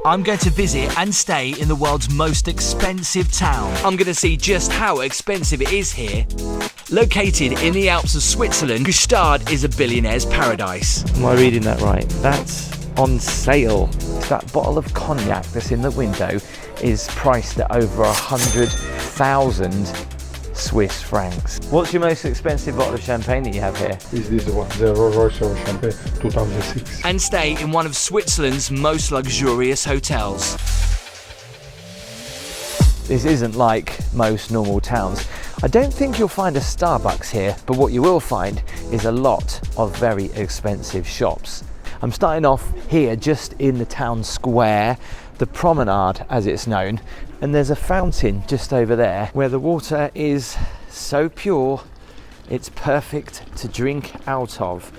I'm going to visit and stay in the world's most expensive town. I'm going to see just how expensive it is here. Located in the Alps of Switzerland, Gstaad is a billionaire's paradise. Am I reading that right? That's on sale. That bottle of cognac that's in the window is priced at over 100,000 Swiss francs. What's your most expensive bottle of champagne that you have here? Is this one, the Royal Champagne 2006. And stay in one of Switzerland's most luxurious hotels. This isn't like most normal towns. I don't think you'll find a Starbucks here, but what you will find is a lot of very expensive shops. I'm starting off here just in the town square, the promenade as it's known, and there's a fountain just over there where the water is so pure it's perfect to drink out of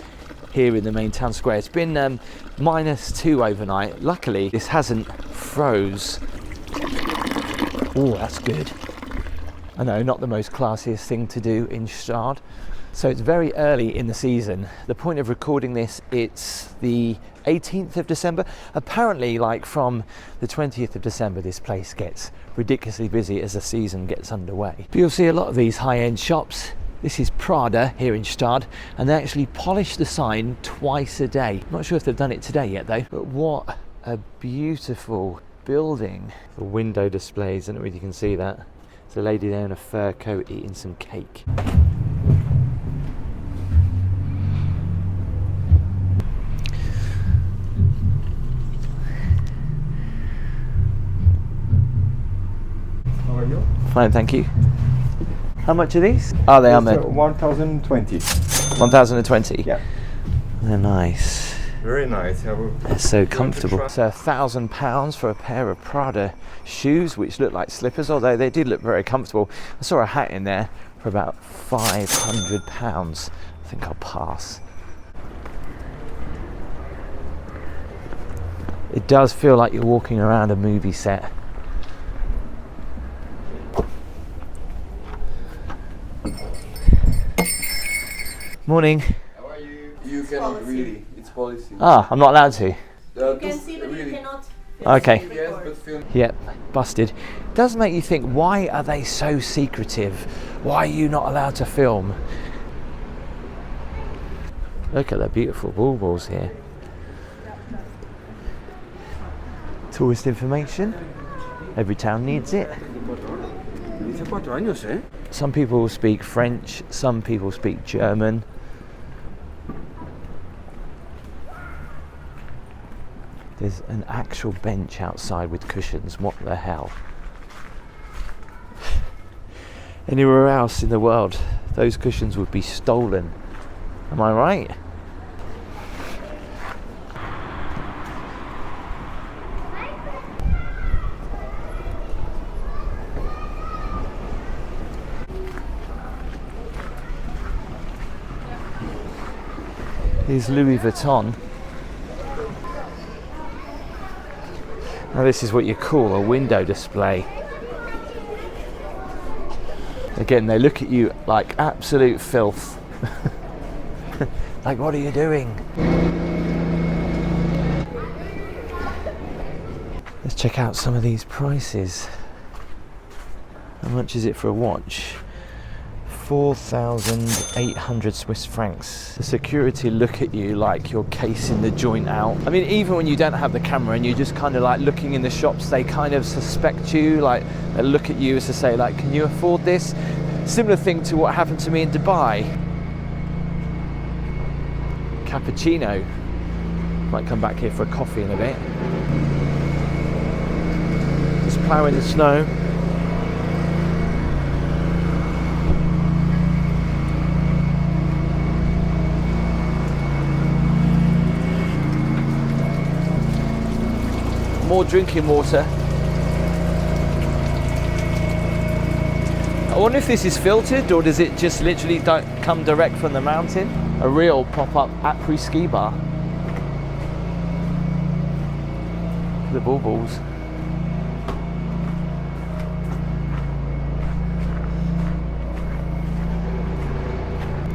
here in the main town square. It's been -2 overnight. Luckily this hasn't froze. Oh, that's good. I know, not the most classiest thing to do in Gstaad. So it's very early in the season. The point of recording this, it's the 18th of December. Apparently, like from the 20th of December, this place gets ridiculously busy as the season gets underway. But you'll see a lot of these high-end shops. This is Prada here in Gstaad, and they actually polish the sign twice a day. I'm not sure if they've done it today yet though, but what a beautiful building. The window displays, I don't know if you can see that. There's a lady there in a fur coat eating some cake. How are you? Fine, thank you. How much are these? Oh, they are made. 1020. 1020? Yeah. They're nice. Very nice. They're so comfortable. So £1,000 for a pair of Prada shoes, which look like slippers, although they did look very comfortable. I saw a hat in there for about £500. I think I'll pass. It does feel like you're walking around a movie set. Morning. How are you? You cannot really. It's policy. Ah, I'm not allowed to. You can see, but you cannot. Okay. Yes, but film. Yep, busted. It does make you think, why are they so secretive? Why are you not allowed to film? Look at the beautiful bulbils here. Tourist information. Every town needs it. Some people speak French, some people speak German. There's an actual bench outside with cushions. What the hell? Anywhere else in the world, those cushions would be stolen. Am I right? Here's Louis Vuitton. Now this is what you call a window display. Again, they look at you like absolute filth. Like, what are you doing? Let's check out some of these prices. How much is it for a watch? 4,800 Swiss francs. The security look at you like you're casing the joint out. I mean, even when you don't have the camera and you're just kind of like looking in the shops, they kind of suspect you, like they look at you as to say, like, can you afford this? Similar thing to what happened to me in Dubai. Cappuccino. Might come back here for a coffee in a bit. Just ploughing the snow. More drinking water. I wonder if this is filtered or does it just literally come direct from the mountain? A real pop-up après-ski bar. The bulbils.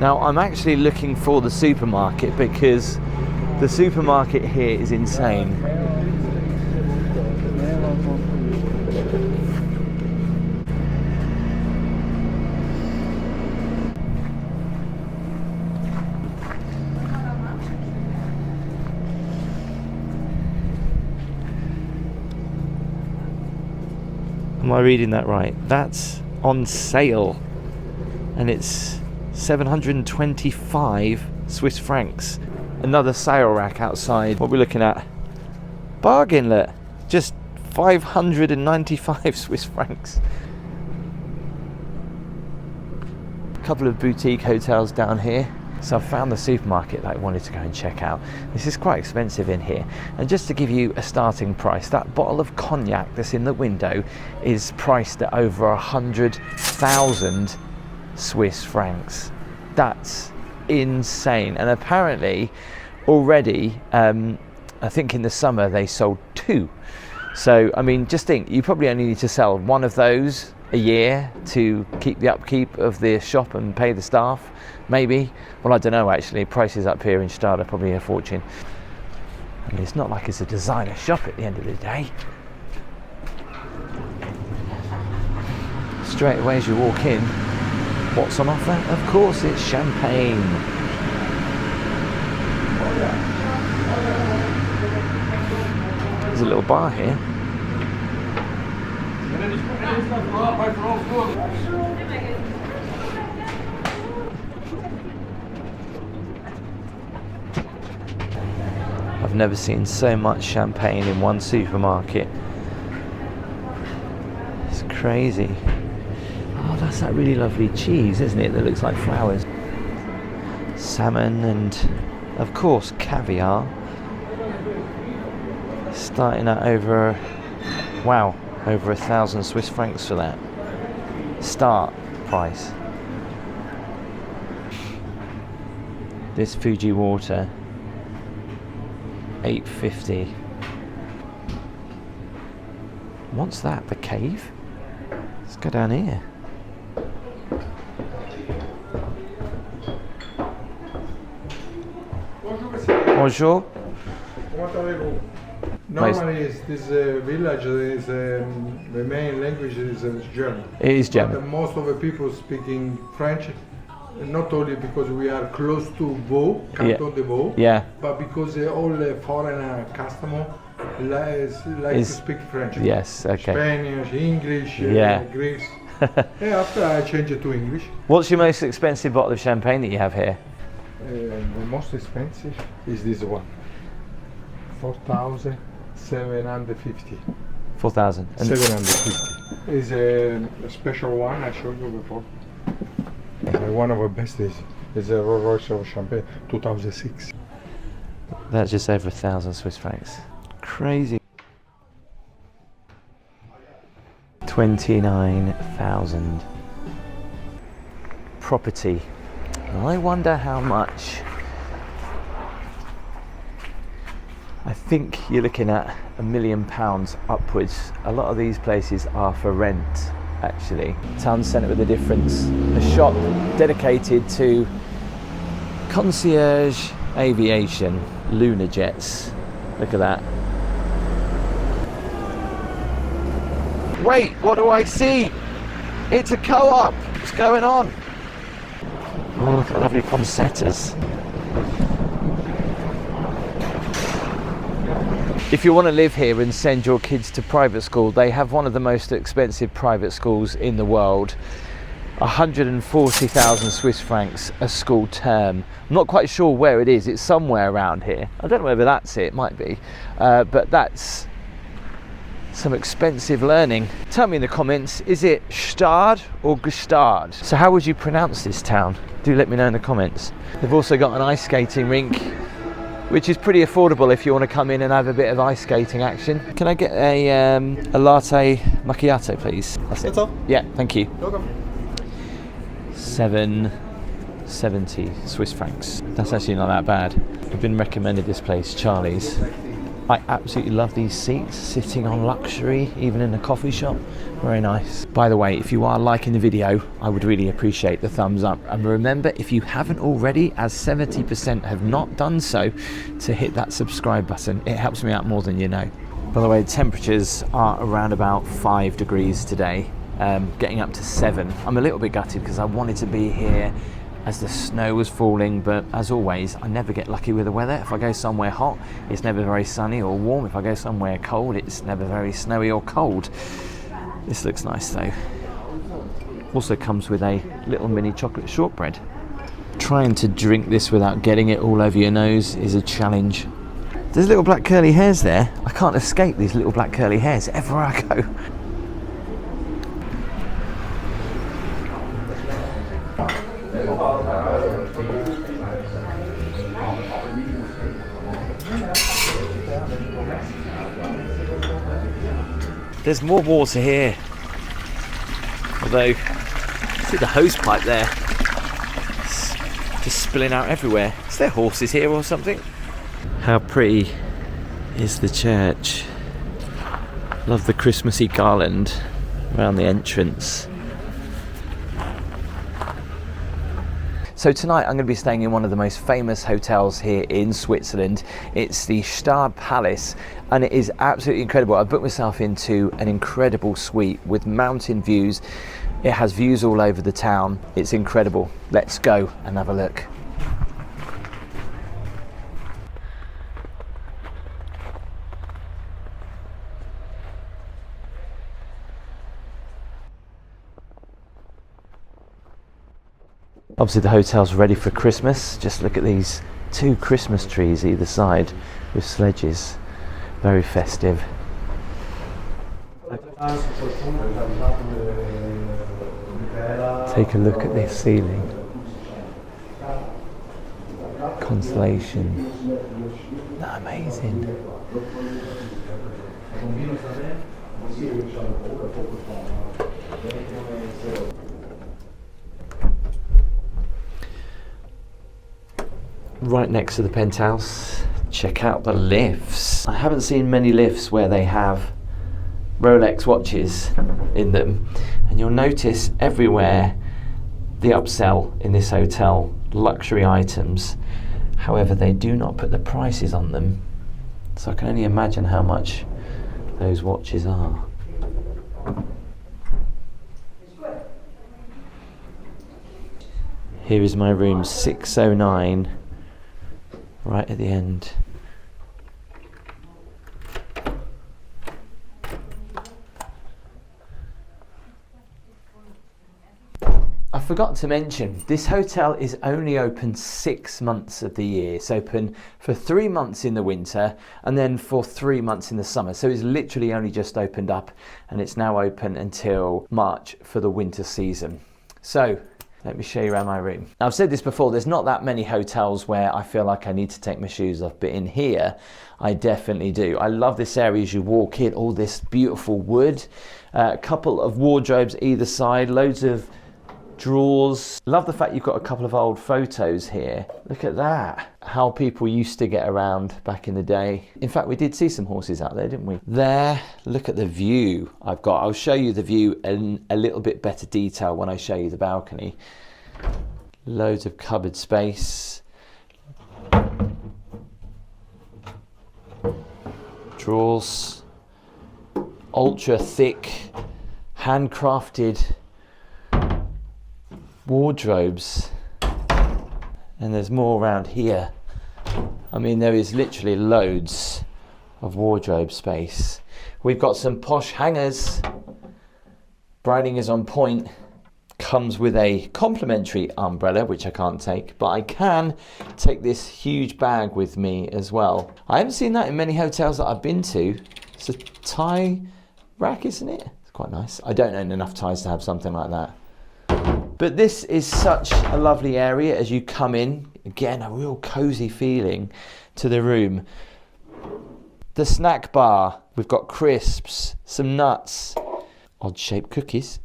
Now I'm actually looking for the supermarket because the supermarket here is insane. Am I reading that right? That's on sale. And it's 725 Swiss francs. Another sale rack outside. What we're looking at? Bargain let. Just 595 Swiss francs. A couple of boutique hotels down here. So I found the supermarket that I wanted to go and check out. This is quite expensive in here. And just to give you a starting price, that bottle of cognac that's in the window is priced at over 100,000 Swiss francs. That's insane. And apparently already, I think in the summer they sold 2. So, I mean, just think, you probably only need to sell 1 of those a year to keep the upkeep of the shop and pay the staff, maybe. Well, I don't know actually, prices up here in Gstaad are probably a fortune. I mean, it's not like it's a designer shop at the end of the day. Straight away as you walk in, what's on offer? Of course it's champagne. There's a little bar here. I've never seen so much champagne in one supermarket. It's crazy. Oh, that's that really lovely cheese, isn't it? That looks like flowers. Salmon and, of course, caviar. Starting at over 1,000 Swiss francs for that. Start price. This Fuji water, 8.50. What's that? The cave? Let's go down here. Bonjour. Normally, this village is the main language is German. It is German. But most of the people speaking French, not only because we are close to Vaud, Canton de Vaud, but because all the foreign customer like to speak French. Yes, okay. Spanish, English, Greek. After I change it to English. What's your most expensive bottle of champagne that you have here? The most expensive is this one. 4,750. 4,000. 750. Is a special one I showed you before. One of the best is a Rolls Royce Champagne 2006. That's just over 1,000 Swiss francs. Crazy. 29,000. Property. I wonder how much. I think you're looking at £1 million upwards. A lot of these places are for rent, actually. Town centre with a difference. A shop dedicated to concierge aviation, lunar jets. Look at that. Wait, what do I see? It's a co-op. What's going on? Oh, look at lovely poinsettias. If you want to live here and send your kids to private school, they have one of the most expensive private schools in the world. 140,000 Swiss francs a school term. I'm not quite sure where it is. It's somewhere around here. I don't know whether that's it. It might be. But that's some expensive learning. Tell me in the comments, is it Gstaad or Gstaad? So how would you pronounce this town? Do let me know in the comments. They've also got an ice skating rink, which is pretty affordable if you want to come in and have a bit of ice skating action. Can I get a latte macchiato, please? That's all? Yeah, thank you. Welcome. 770 Swiss francs. That's actually not that bad. I've been recommended this place, Charlie's. I absolutely love these seats, sitting on luxury, even in a coffee shop. Very nice. By the way, if you are liking the video, I would really appreciate the thumbs up. And remember, if you haven't already, as 70% have not done so, to hit that subscribe button. It helps me out more than you know. By the way, temperatures are around about 5 degrees today, getting up to 7. I'm a little bit gutted because I wanted to be here as the snow was falling, but as always, I never get lucky with the weather. If I go somewhere hot, it's never very sunny or warm. If I go somewhere cold, it's never very snowy or cold. This looks nice though. Also comes with a little mini chocolate shortbread. Trying to drink this without getting it all over your nose is a challenge. There's little black curly hairs there. I can't escape these little black curly hairs everywhere I go. There's more water here. Although, see the hose pipe there? It's just spilling out everywhere. Is there horses here or something? How pretty is the church? Love the Christmassy garland around the entrance. So tonight I'm going to be staying in one of the most famous hotels here in Switzerland. It's the Gstaad Palace and it is absolutely incredible. I booked myself into an incredible suite with mountain views. It has views all over the town. It's incredible. Let's go and have a look. Obviously the hotel's ready for Christmas. Just look at these 2 Christmas trees either side with sledges. Very festive. Take a look at this ceiling. Constellation. Amazing. Right next to the penthouse, check out the lifts. I haven't seen many lifts where they have Rolex watches in them, and you'll notice everywhere the upsell in this hotel, luxury items. However, they do not put the prices on them, so I can only imagine how much those watches are. Here is my room 609. Right at the end. I forgot to mention, this hotel is only open 6 months of the year. It's open for 3 months in the winter and then for 3 months in the summer. So it's literally only just opened up and it's now open until March for the winter season. So let me show you around my room. Now, I've said this before, there's not that many hotels where I feel like I need to take my shoes off, but in here, I definitely do. I love this area as you walk in, all this beautiful wood, a couple of wardrobes either side, loads of drawers. Love the fact you've got a couple of old photos here. Look at that. How people used to get around back in the day. In fact, we did see some horses out there, didn't we? There, look at the view I've got. I'll show you the view in a little bit better detail when I show you the balcony. Loads of cupboard space. Drawers. Ultra thick, handcrafted wardrobes, and there's more around here. I mean, there is literally loads of wardrobe space. We've got some posh hangers. Branding is on point. Comes with a complimentary umbrella, which I can't take, but I can take this huge bag with me as well. I haven't seen that in many hotels that I've been to. It's a tie rack, isn't it? It's quite nice. I don't own enough ties to have something like that. But this is such a lovely area as you come in. Again, a real cozy feeling to the room. The snack bar, we've got crisps, some nuts, odd shaped cookies,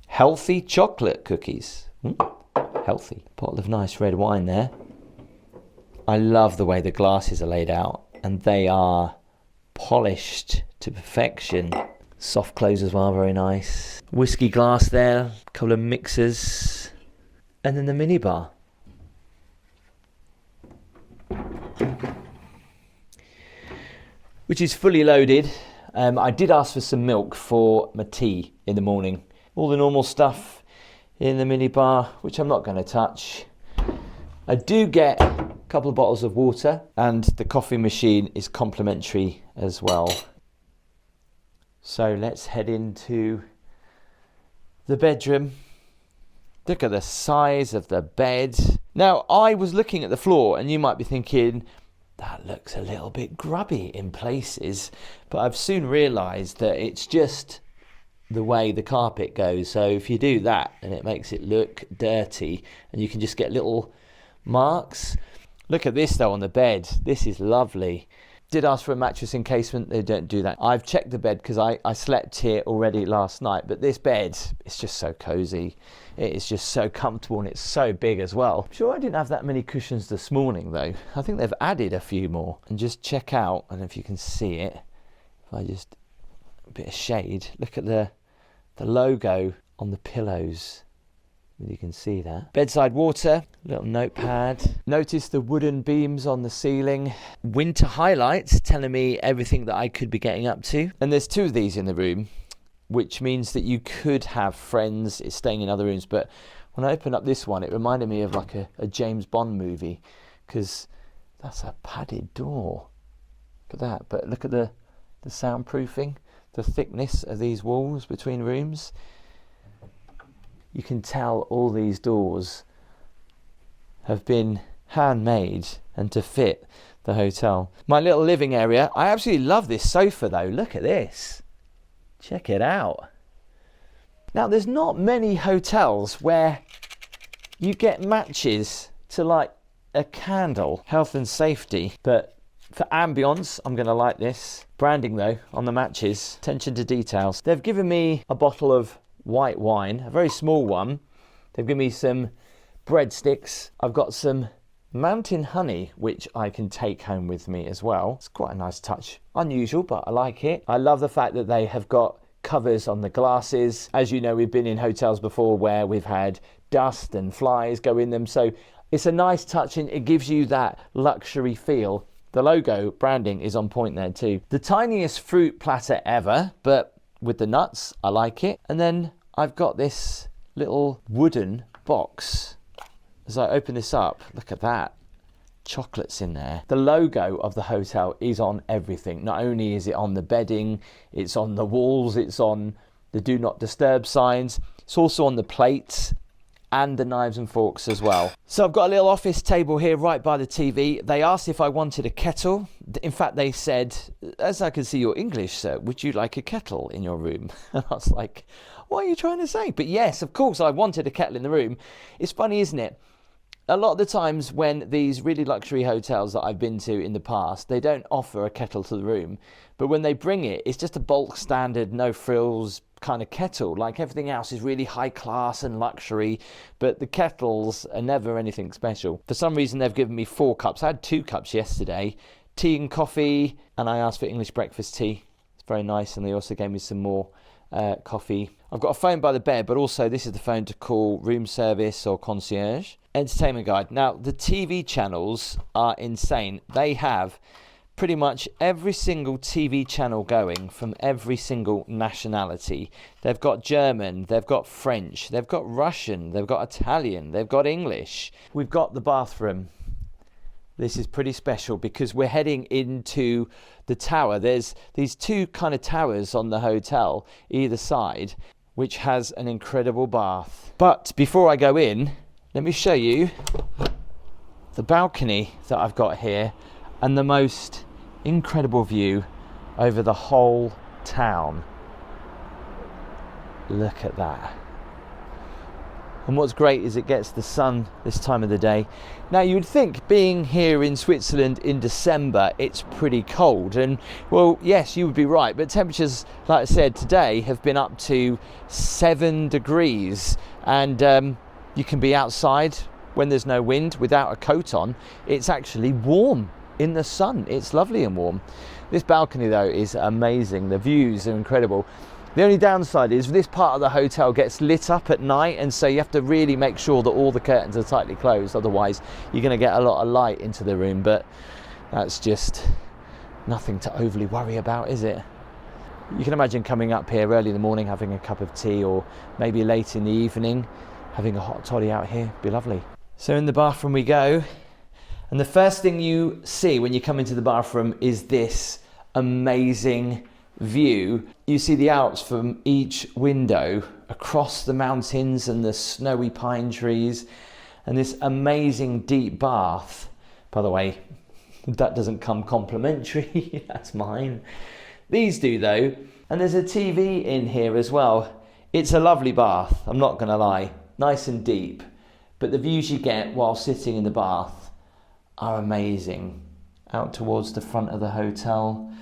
healthy chocolate cookies. Healthy. Bottle of nice red wine there. I love the way the glasses are laid out, and they are polished to perfection. Soft close as well, very nice. Whiskey glass there, a couple of mixers, and then the minibar. Which is fully loaded. I did ask for some milk for my tea in the morning. All the normal stuff in the minibar, which I'm not going to touch. I do get a couple of bottles of water, and the coffee machine is complimentary as well. So let's head into the bedroom. Look at the size of the bed. Now, I was looking at the floor and you might be thinking, that looks a little bit grubby in places, but I've soon realised that it's just the way the carpet goes. So if you do that, then it makes it look dirty and you can just get little marks. Look at this though on the bed. This is lovely. Did ask for a mattress encasement. They don't do that. I've checked the bed because I slept here already last night, but this bed is just so cozy. It is just so comfortable and it's so big as well. I'm sure I didn't have that many cushions this morning though. I think they've added a few more. And just check out, I don't know if you can see it, if I just, a bit of shade, look at the logo on the pillows. You can see that. Bedside water, little notepad. Notice the wooden beams on the ceiling. Winter highlights telling me everything that I could be getting up to. And there's 2 of these in the room, which means that you could have friends staying in other rooms. But when I opened up this one, it reminded me of like a James Bond movie, because that's a padded door. Look at that. But look at the soundproofing, the thickness of these walls between rooms. You can tell all these doors have been handmade and to fit the hotel. My little living area. I absolutely love this sofa though. Look at this. Check it out. Now there's not many hotels where you get matches to like a candle. Health and safety. But for ambience, I'm going to like this. Branding though on the matches. Attention to details. They've given me a bottle of white wine, a very small one. They've given me some breadsticks. I've got some mountain honey, which I can take home with me as well. It's quite a nice touch. Unusual, but I like it. I love the fact that they have got covers on the glasses. As you know, we've been in hotels before where we've had dust and flies go in them. So it's a nice touch and it gives you that luxury feel. The logo branding is on point there too. The tiniest fruit platter ever, but with the nuts, I like it. And then I've got this little wooden box. As I open this up, look at that. Chocolates in there. The logo of the hotel is on everything. Not only is it on the bedding, it's on the walls, it's on the do not disturb signs. It's also on the plates and the knives and forks as well. So I've got a little office table here right by the TV. They asked if I wanted a kettle. In fact, they said, as I can see you're English, sir, would you like a kettle in your room? And I was like, what are you trying to say? But yes, of course, I wanted a kettle in the room. It's funny, isn't it? A lot of the times when these really luxury hotels that I've been to in the past, they don't offer a kettle to the room. But when they bring it, it's just a bulk standard, no frills kind of kettle. Like everything else is really high class and luxury, but the kettles are never anything special. For some reason, they've given me 4 cups. I had 2 cups yesterday, tea and coffee, and I asked for English breakfast tea. It's very nice, and they also gave me some more coffee. I've got a phone by the bed, but also this is the phone to call room service or concierge. Entertainment guide. Now, the TV channels are insane. They have pretty much every single TV channel going from every single nationality. They've got German, they've got French, they've got Russian, they've got Italian, they've got English. We've got the bathroom. This is pretty special because we're heading into the tower. There's these 2 kind of towers on the hotel either side, which has an incredible bath. But before I go in, let me show you the balcony that I've got here and the most incredible view over the whole town. Look at that. And what's great is it gets the sun this time of the day. Now you would think being here in Switzerland in December, it's pretty cold. And well, yes, you would be right. But temperatures, like I said, today have been up to 7 degrees. And you can be outside when there's no wind without a coat on. It's actually warm in the sun. It's lovely and warm. This balcony though is amazing. The views are incredible. The only downside is this part of the hotel gets lit up at night, and so you have to really make sure that all the curtains are tightly closed, otherwise you're going to get a lot of light into the room. But that's just nothing to overly worry about, is it? You can imagine coming up here early in the morning, having a cup of tea, or maybe late in the evening having a hot toddy out here. It'd be lovely. So in the bathroom we go, and the first thing you see when you come into the bathroom is this amazing view. You see the Alps from each window across the mountains and the snowy pine trees, and this amazing deep bath. By the way, that doesn't come complimentary, that's mine. These do though, and there's a TV in here as well. It's a lovely bath, I'm not gonna lie, nice and deep, but the views you get while sitting in the bath are amazing. Out towards the front of the hotel.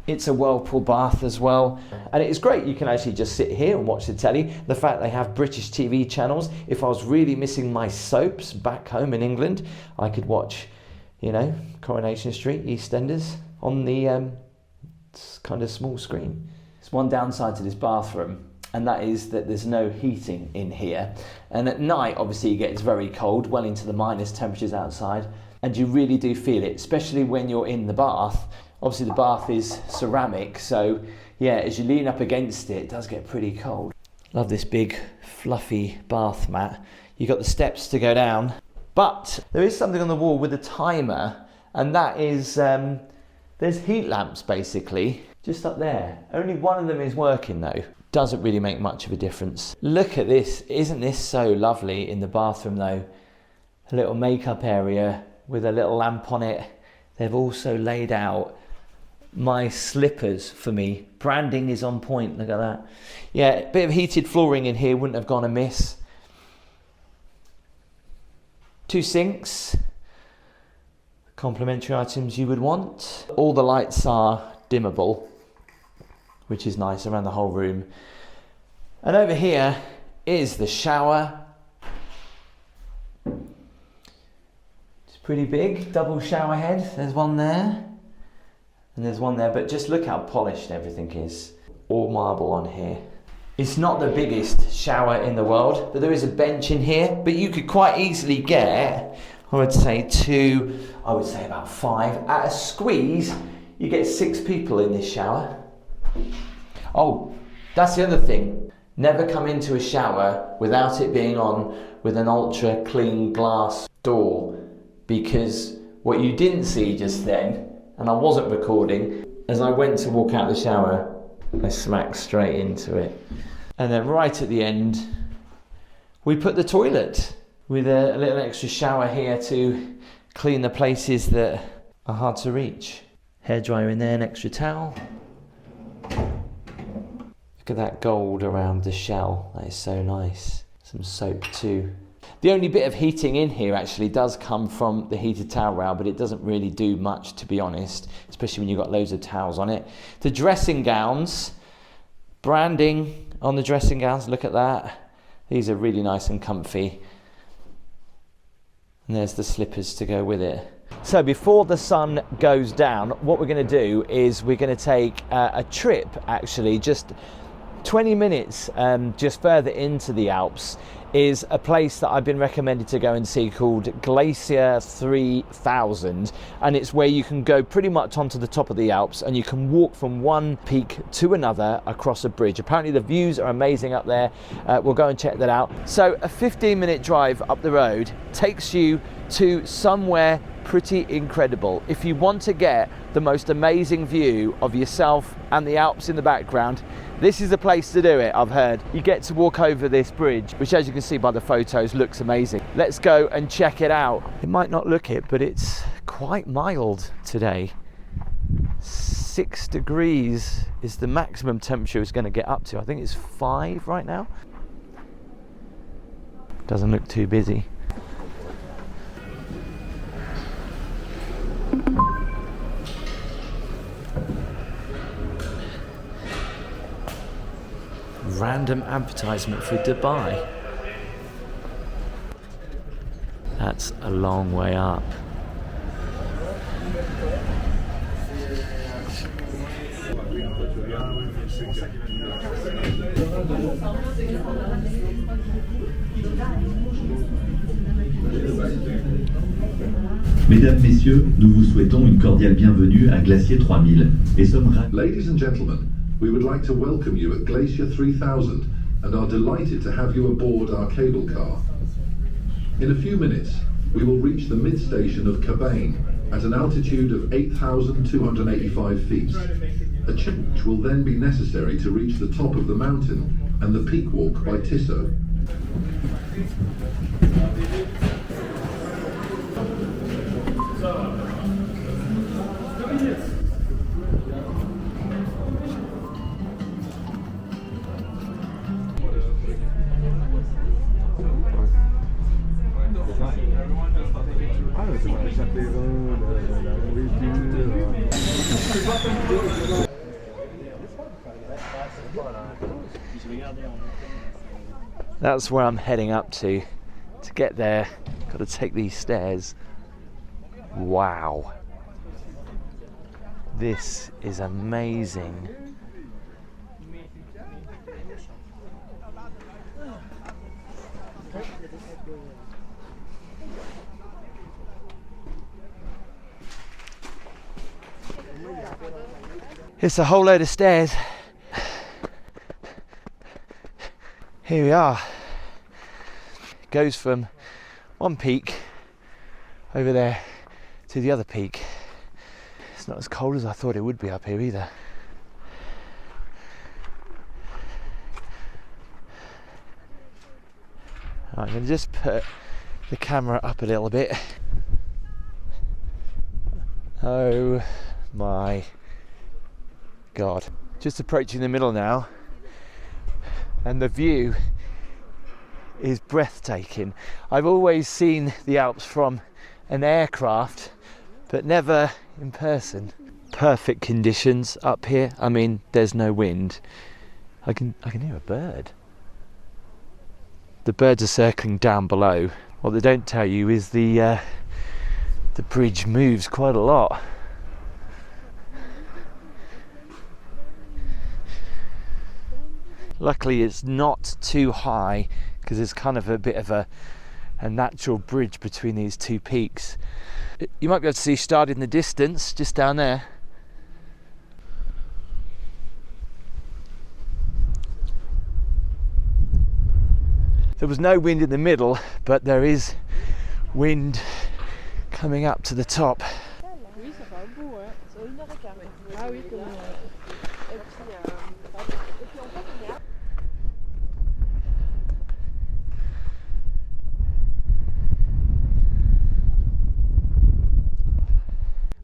It's a whirlpool bath as well, and it's great. You can actually just sit here and watch the telly. The fact they have British TV channels. If I was really missing my soaps back home in England, I could watch, you know, Coronation Street, EastEnders on the kind of small screen. There's one downside to this bathroom, and that is that there's no heating in here. And at night, obviously, it gets very cold, well into the minus temperatures outside, and you really do feel it, especially when you're in the bath. Obviously the bath is ceramic, so yeah, as you lean up against it, it does get pretty cold. Love this big fluffy bath mat. You've got the steps to go down, but there is something on the wall with a timer, and that is, there's heat lamps basically, just up there. Only one of them is working though. Doesn't really make much of a difference. Look at this, isn't this so lovely in the bathroom though? A little makeup area with a little lamp on it. They've also laid out my slippers for me. Branding is on point, look at that. Yeah, a bit of heated flooring in here wouldn't have gone amiss. 2 sinks, complementary items you would want. All the lights are dimmable, which is nice around the whole room. And over here is the shower. It's pretty big, double shower head. There's one there. And there's one there, but just look how polished everything is. All marble on here. It's not the biggest shower in the world, but there is a bench in here, but you could quite easily get, I would say about 5. At a squeeze, you get 6 people in this shower. Oh, that's the other thing. Never come into a shower without it being on with an ultra clean glass door, because what you didn't see just then, and I wasn't recording, as I went to walk out the shower, I smacked straight into it. And then right at the end, we put the toilet with a little extra shower here to clean the places that are hard to reach. Hairdryer in there, an extra towel. Look at that gold around the shell, that is so nice. Some soap too. The only bit of heating in here actually does come from the heated towel rail, but it doesn't really do much, to be honest, especially when you've got loads of towels on it. The dressing gowns, branding on the dressing gowns, look at that. These are really nice and comfy. And there's the slippers to go with it. So before the sun goes down, what we're going to do is we're going to take a trip, actually, just 20 minutes just further into the Alps. Is a place that I've been recommended to go and see called Glacier 3000, and it's where you can go pretty much onto the top of the Alps and you can walk from one peak to another across a bridge. Apparently the views are amazing up there. We'll go and check that out. So a 15-minute drive up the road takes you to somewhere pretty incredible. If you want to get the most amazing view of yourself and the Alps in the background, this is the place to do it, I've heard. You get to walk over this bridge, which, as you can see by the photos, looks amazing. Let's go and check it out. It might not look it, but it's quite mild today. 6 degrees is the maximum temperature it's going to get up to. I think it's 5 right now. Doesn't look too busy. Random advertisement for Dubai. That's a long way up. Mesdames, Messieurs, nous vous souhaitons une cordiale bienvenue à Glacier 3000 et sommes ravis. Ladies and gentlemen, we would like to welcome you at Glacier 3000 and are delighted to have you aboard our cable car. In a few minutes, we will reach the mid-station of Cabane at an altitude of 8,285 feet. A change will then be necessary to reach the top of the mountain and the peak walk by Tissot. That's where I'm heading up to. To get there, got to take these stairs. Wow. This is amazing. It's a whole load of stairs. Here we are. It goes from one peak over there to the other peak. It's not as cold as I thought it would be up here either. I'm going to just put the camera up a little bit. Oh my God. Just approaching the middle now, and the view is breathtaking. I've always seen the Alps from an aircraft, but never in person. Perfect conditions up here. I mean, there's no wind. I can hear a bird. The birds are circling down below. What they don't tell you is the bridge moves quite a lot. Luckily it's not too high, because there's kind of a bit of a natural bridge between these two peaks. You might be able to see Gstaad in the distance, just down there. There was no wind in the middle, but there is wind coming up to the top.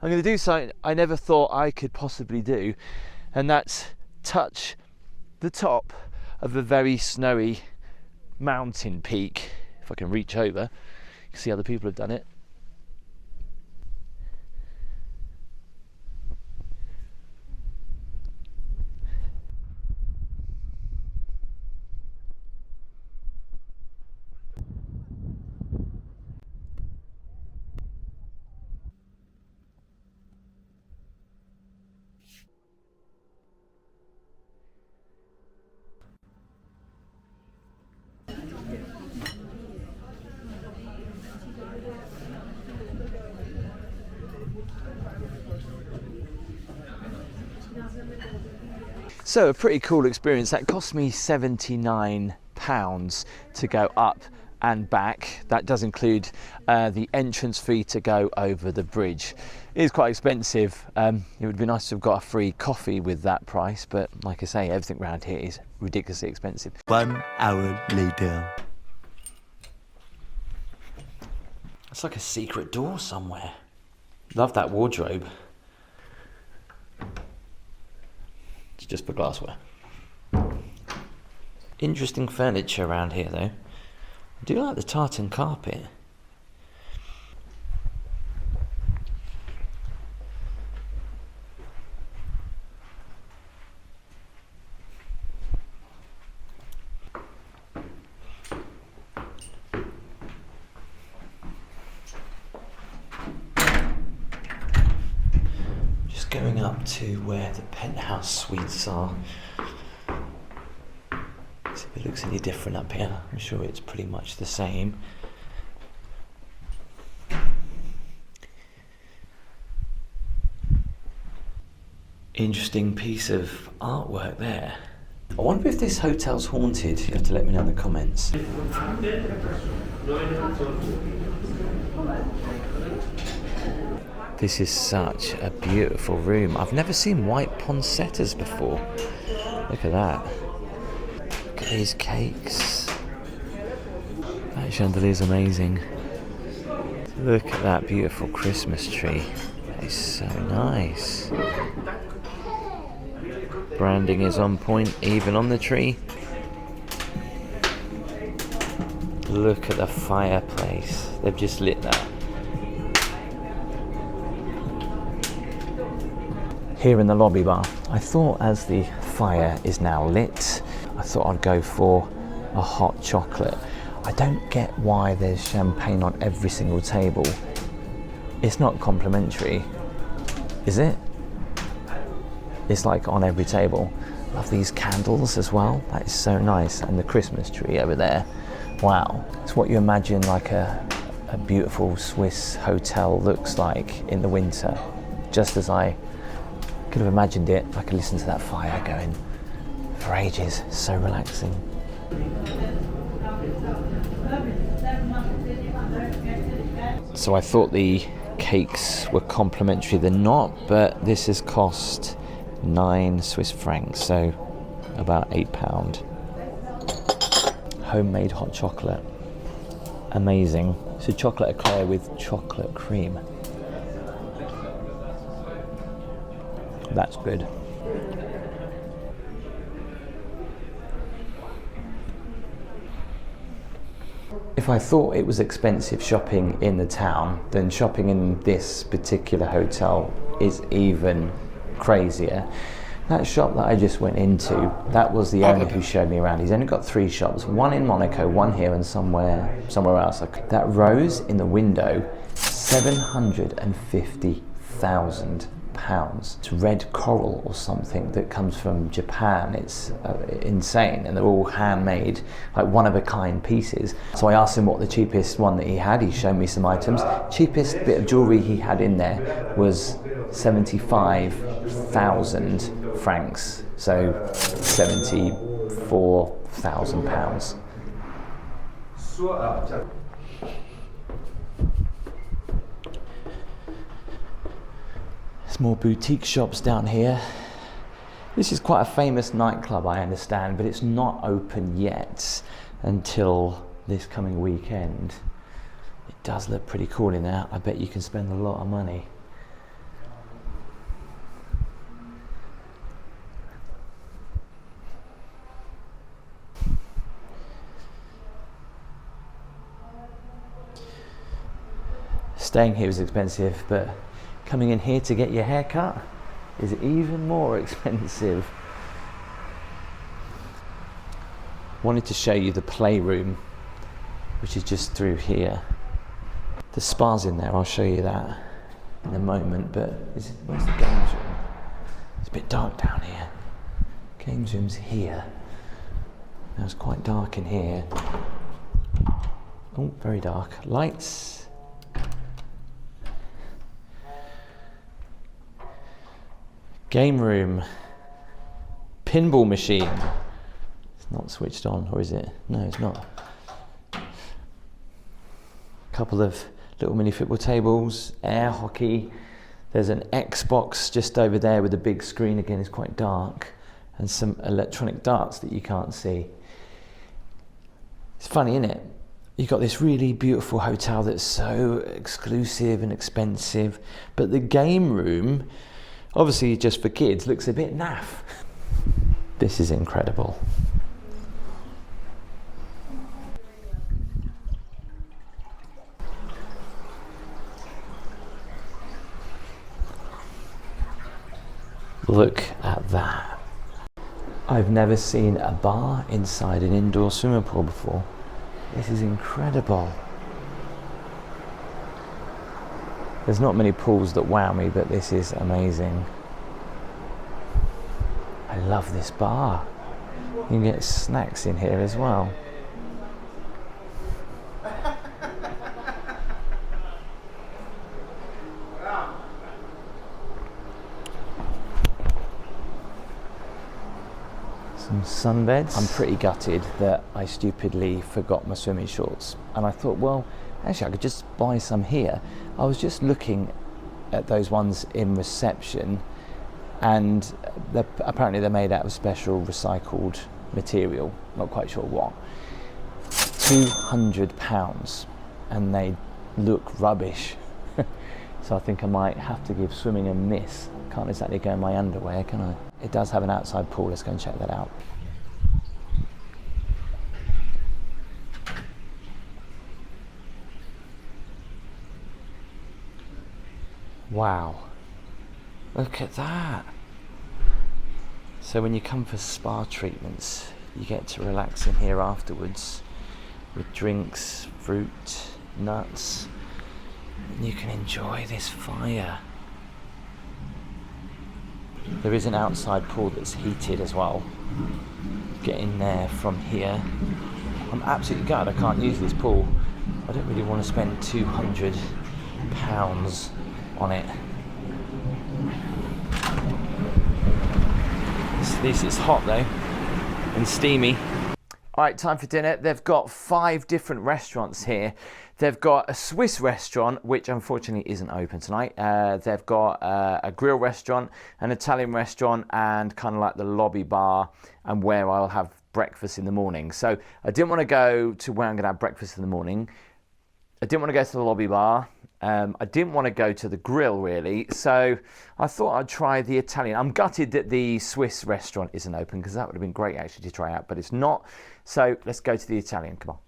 I'm going to do something I never thought I could possibly do, and that's touch the top of a very snowy mountain peak. If I can reach over, you can see other people have done it. So a pretty cool experience. That cost me £79 to go up and back. That does include the entrance fee to go over the bridge. It is quite expensive. It would be nice to have got a free coffee with that price, but like I say, everything around here is ridiculously expensive. 1 hour later. It's like a secret door somewhere. Love that wardrobe. It's just for glassware. Interesting furniture around here though. I do like the tartan carpet. Going up to where the penthouse suites are. See if it looks any different up here. I'm sure it's pretty much the same. Interesting piece of artwork there. I wonder if this hotel's haunted. You have to let me know in the comments. This is such a beautiful room. I've never seen white poinsettias before. Look at that. Look at these cakes. That chandelier is amazing. Look at that beautiful Christmas tree. That is so nice. Branding is on point, even on the tree. Look at the fireplace. They've just lit that. Here in the lobby bar, I thought as the fire is now lit, I thought I'd go for a hot chocolate. I don't get why there's champagne on every single table. It's not complimentary, is it? It's like on every table. Love these candles as well. That is so nice. And the Christmas tree over there. Wow. It's what you imagine like a beautiful Swiss hotel looks like in the winter. Just as I could have imagined it. I could listen to that fire going for ages. So relaxing. So I thought the cakes were complimentary. They're not, but this has cost 9 Swiss francs, so about £8. Homemade hot chocolate. Amazing. So chocolate eclair with chocolate cream. That's good. If I thought it was expensive shopping in the town, then shopping in this particular hotel is even crazier. That shop that I just went into, that was the owner who showed me around. He's only got 3 shops, one in Monaco, one here and somewhere else. That rose in the window, £750,000. It's red coral or something that comes from Japan. It's insane, and they're all handmade, like one-of-a-kind pieces. So I asked him what the cheapest one that he had. He showed me some items. Cheapest bit of jewellery he had in there was 75,000 francs, so £74,000. More boutique shops down here. This is quite a famous nightclub, I understand, but it's not open yet until this coming weekend. It does look pretty cool in there. I bet you can spend a lot of money. Staying here is expensive, but coming in here to get your hair cut is even more expensive. Wanted to show you the playroom, which is just through here. The spa's in there, I'll show you that in a moment, but where's the games room? It's a bit dark down here. Games room's here. Now it's quite dark in here. Oh, very dark. Lights. Game room, pinball machine. It's not switched on, or is it? No, it's not. A couple of little mini football tables, air hockey. There's an Xbox just over there with a big screen. Again, it's quite dark, and some electronic darts that you can't see. It's funny, isn't it? You've got this really beautiful hotel that's so exclusive and expensive, but the game room, obviously just for kids, looks a bit naff. This is incredible. Look at that. I've never seen a bar inside an indoor swimming pool before. This is incredible. There's not many pools that wow me, but this is amazing. I love this bar. You can get snacks in here as well. Some sunbeds. I'm pretty gutted that I stupidly forgot my swimming shorts, and I thought, well, actually I could just buy some here. I was just looking at those ones in reception, and apparently they're made out of special recycled material, not quite sure what. £200, and they look rubbish. So I think I might have to give swimming a miss. Can't exactly go in my underwear, can I? It does have an outside pool, let's go and check that out. Wow, look at that. So when you come for spa treatments, you get to relax in here afterwards with drinks, fruit, nuts, and you can enjoy this fire. There is an outside pool that's heated as well. Get in there from here. I'm absolutely gutted I can't use this pool. I don't really want to spend £200 on it. At least it's hot though, and steamy. All right, time for dinner. They've got 5 different restaurants here. They've got a Swiss restaurant, which unfortunately isn't open tonight. They've got a grill restaurant, an Italian restaurant, and kind of like the lobby bar, and where I'll have breakfast in the morning. So I didn't want to go to where I'm going to have breakfast in the morning. I didn't want to go to the lobby bar. I didn't want to go to the grill really, so I thought I'd try the Italian. I'm gutted that the Swiss restaurant isn't open, because that would have been great actually to try out, but it's not. So let's go to the Italian, come on.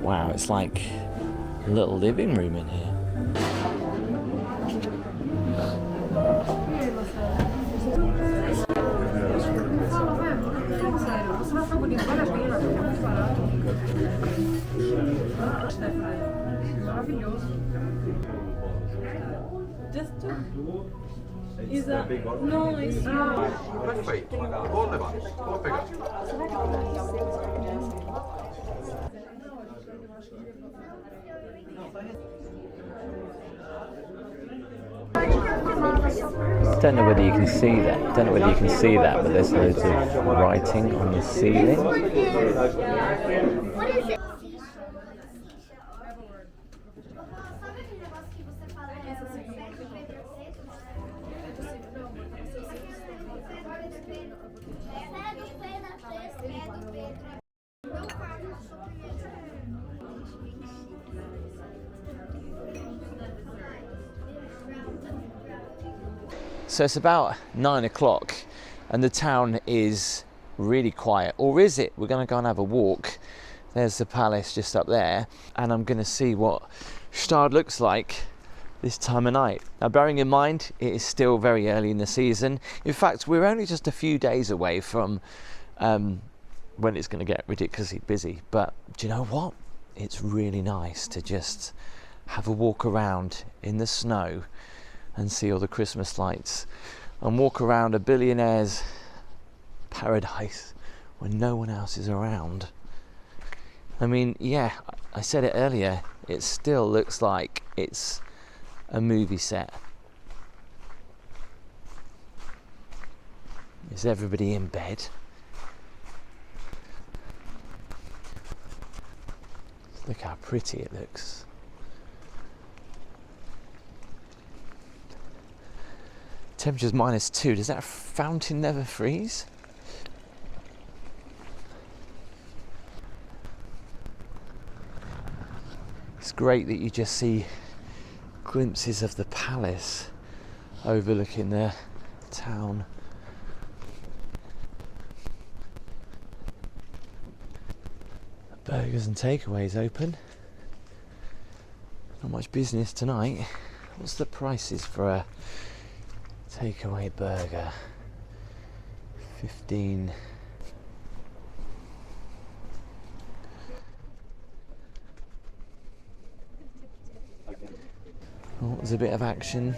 Wow, it's like a little living room in here. Don't know whether you can see that. Don't know whether you can see that, but there's loads of writing on the ceiling. So it's about 9 o'clock and the town is really quiet. Or is it? We're going to go and have a walk. There's the palace just up there, and I'm going to see what Gstaad looks like this time of night. Now, bearing in mind it is still very early in the season. In fact, we're only just a few days away from when it's going to get ridiculously busy. But do you know what? It's really nice to just have a walk around in the snow and see all the Christmas lights and walk around a billionaire's paradise when no one else is around. I mean, yeah, I said it earlier, it still looks like it's a movie set. Is everybody in bed? Look how pretty it looks. Temperature's -2. Does that fountain never freeze? It's great that you just see glimpses of the palace overlooking the town. Burgers and takeaways open. Not much business tonight. What's the prices for a takeaway burger? 15. Oh, there's a bit of action.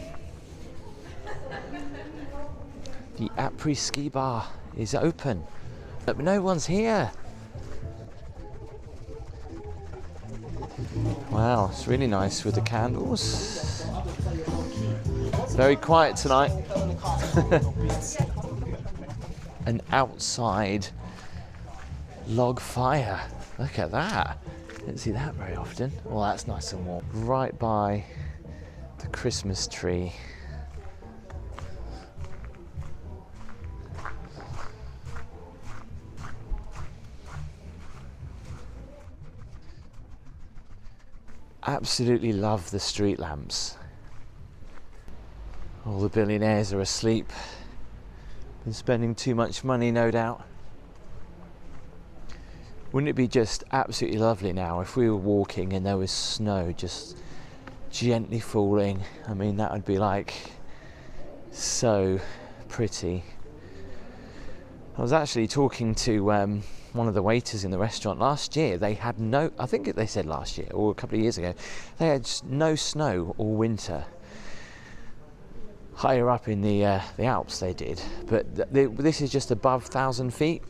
The après-ski bar is open, but no one's here. Wow, it's really nice with the candles. Very quiet tonight. An outside log fire. Look at that. Didn't see that very often. Well, that's nice and warm. Right by the Christmas tree. Absolutely love the street lamps. All the billionaires are asleep. Been spending too much money, no doubt. Wouldn't it be just absolutely lovely now if we were walking and there was snow just gently falling? I mean, that would be like so pretty. I was actually talking to one of the waiters in the restaurant last year. They had no, I think they said last year or a couple of years ago, they had no snow all winter. Higher up in the Alps they did, but this is just above 1,000 feet.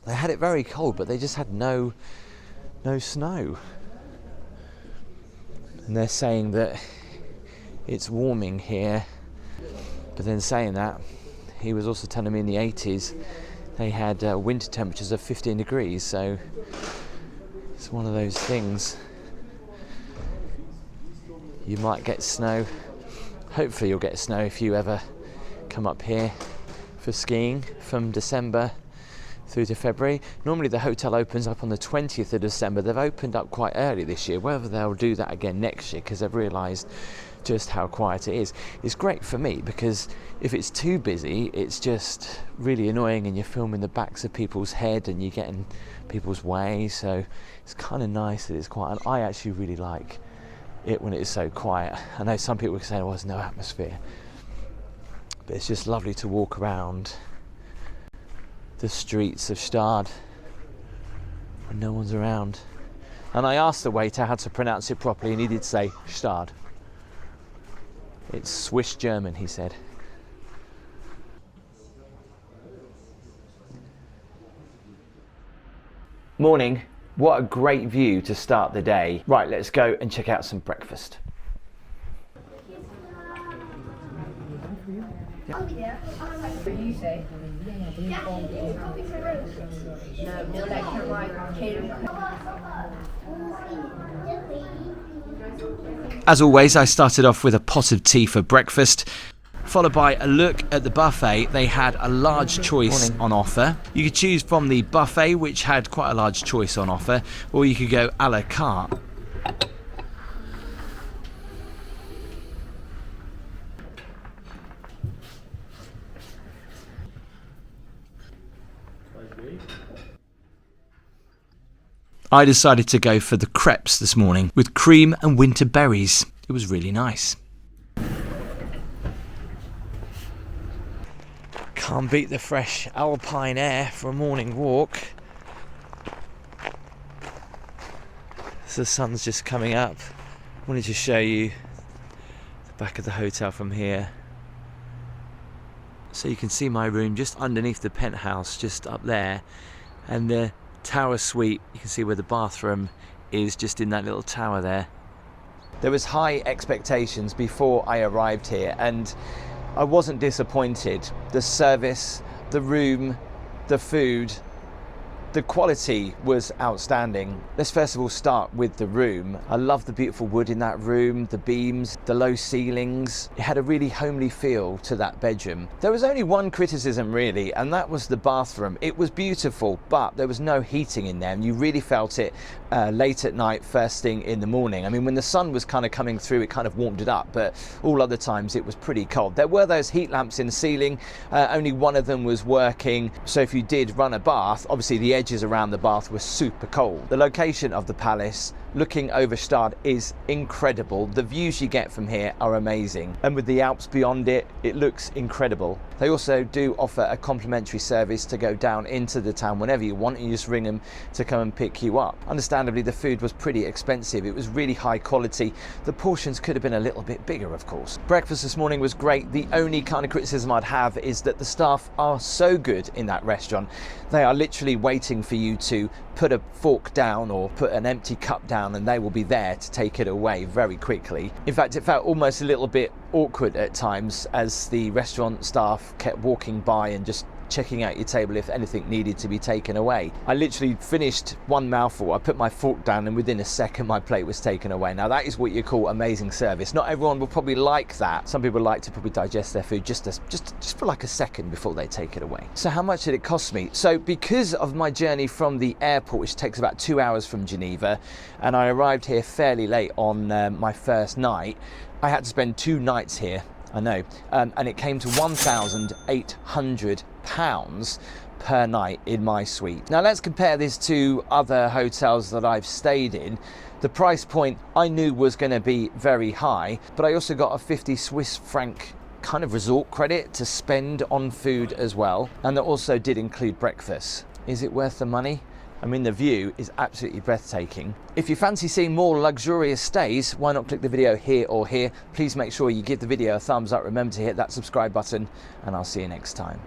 They had it very cold, but they just had no snow. And they're saying that it's warming here, but then saying that, he was also telling me in the 80s they had winter temperatures of 15 degrees, so it's one of those things. You might get snow. Hopefully you'll get snow if you ever come up here for skiing from December through to February. Normally the hotel opens up on the 20th of December. They've opened up quite early this year, whether they'll do that again next year, because they've realised just how quiet it is. It's great for me because if it's too busy, it's just really annoying and you're filming the backs of people's head and you get in people's way, so it's kind of nice that it's quiet. And I actually really like it when it is so quiet. I know some people can say, well, there's no atmosphere, but it's just lovely to walk around the streets of Gstaad when no one's around. And I asked the waiter how to pronounce it properly and he did say Gstaad. It's Swiss German, he said. Morning. What a great view to start the day. Right, let's go and check out some breakfast. As always, I started off with a pot of tea for breakfast, followed by a look at the buffet. They had a large choice on offer. You could choose from the buffet, which had quite a large choice on offer, or you could go a la carte. I decided to go for the crepes this morning with cream and winter berries. It was really nice. Can't beat the fresh alpine air for a morning walk. So the sun's just coming up. I wanted to show you the back of the hotel from here. So you can see my room just underneath the penthouse, just up there. And the tower suite, you can see where the bathroom is, just in that little tower there. There was high expectations before I arrived here and I wasn't disappointed. The service, the room, the food, the quality was outstanding. Let's first of all start with the room. I love the beautiful wood in that room, the beams, the low ceilings. It had a really homely feel to that bedroom. There was only one criticism really, and that was the bathroom. It was beautiful, but there was no heating in there, and you really felt it late at night, first thing in the morning. I mean, when the sun was kind of coming through, it kind of warmed it up, but all other times it was pretty cold. There were those heat lamps in the ceiling. Only one of them was working, so if you did run a bath, obviously the edges around the bath were super cold. The location of the palace, looking over Gstaad, is incredible. The views you get from here are amazing, and with the Alps beyond it, it looks incredible. They also do offer a complimentary service to go down into the town whenever you want, and you just ring them to come and pick you up. Understandably, the food was pretty expensive. It was really high quality. The portions could have been a little bit bigger, of course. Breakfast this morning was great. The only kind of criticism I'd have is that the staff are so good in that restaurant. They are literally waiting for you to put a fork down or put an empty cup down, and they will be there to take it away very quickly. In fact, it felt almost a little bit awkward at times as the restaurant staff kept walking by and just checking out your table if anything needed to be taken away. I literally finished one mouthful, I put my fork down, and within a second my plate was taken away. Now that is what you call amazing service. Not everyone will probably like that. Some people like to probably digest their food just for like a second before they take it away. So how much did it cost me? So because of my journey from the airport, which takes about 2 hours from Geneva, and I arrived here fairly late on my first night, I had to spend 2 nights here. I know, and it came to £1,800 per night in my suite. Now let's compare this to other hotels that I've stayed in. The price point I knew was going to be very high, but I also got a 50 Swiss franc kind of resort credit to spend on food as well, and that also did include breakfast. Is it worth the money? I mean, the view is absolutely breathtaking. If you fancy seeing more luxurious stays, why not click the video here or here? Please make sure you give the video a thumbs up. Remember to hit that subscribe button, and I'll see you next time.